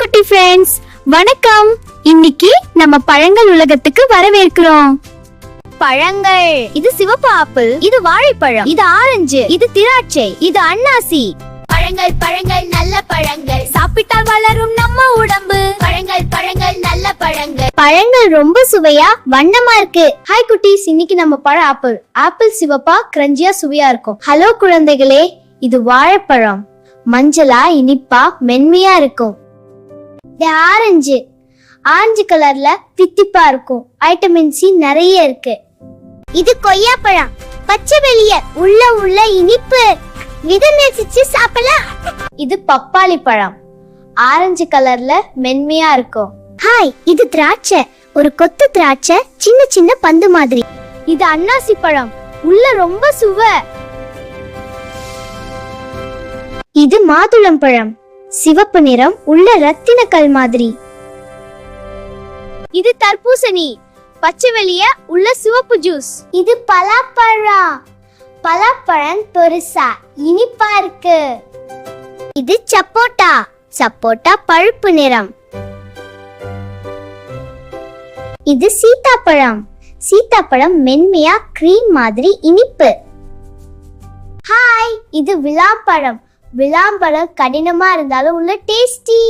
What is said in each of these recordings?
குட்டி ஃப்ரெண்ட்ஸ், வணக்கம். இன்னைக்கு நம்ம பழங்கள் உலகத்துக்கு வரவேற்கிறோம். பழங்கள், இது சிவப்பு ஆப்பிள், இது வாழைப்பழம், இது ஆரஞ்சு, இது திராட்சை, இது அன்னாசி. பழங்கள் பழங்கள் நல்ல பழங்கள், சாப்பிட்டால் வளரும் நம்ம உடம்பு. பழங்கள் பழங்கள் நல்ல பழங்கள். பழங்கள் ரொம்ப சுவையா வண்ணமா இருக்கு. ஹாய் குட்டீஸ், இன்னைக்கு நம்ம பழம் ஆப்பிள். ஆப்பிள் சிவப்பா கிரஞ்சியா சுவையா இருக்கும். ஹலோ குழந்தைகளே, இது வாழைப்பழம். மஞ்சளா இனிப்பா மென்மையா இருக்கும். இது ஆரஞ்சு. ஆரஞ்சு கலர்ல தித்திப்பா இருக்கும். வைட்டமின் சி நிறைய இருக்கு. இது கொய்யாப்பழம். பச்சை வெளிய உள்ள இனிப்பு. விதை நெசிச்சு சாப்பிடலாம். இது பப்பாளி பழம். ஆரஞ்சு கலர்ல மென்மையா இருக்கும். ஹாய், இது திராட்சை. ஒரு கொத்து திராட்சை, சின்ன சின்ன பந்து மாதிரி. இது அன்னாசி பழம். உள்ள ரொம்ப சுவை. இது மாதுளம் பழம். சிவப்பு நிறம், உள்ள ரத்தின கல் மாதிரி. இது தர்பூசணி. பச்சை வெளிய உள்ள சிவப்பு ஜூஸ். இது பலாப்பழம். பலாப்பழம் பெருசா இனிப்பா இருக்கு. இது சப்போட்டா. சப்போட்டா பழுப்பு நிறம். இது சீத்தாப்பழம். சீத்தாப்பழம் மென்மையா கிரீம் மாதிரி இனிப்பு. ஹாய், இது விளாம்பழம். விளாம்பழம் கடினமா இருந்தாலும் உள்ள டேஸ்டி.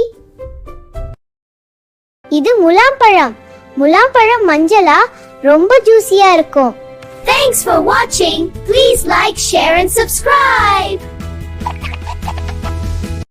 இது முலாம்பழம். முலாம்பழம் மஞ்சளா ரொம்ப ஜூசியா இருக்கும். Thanks for watching. Please like, share and subscribe.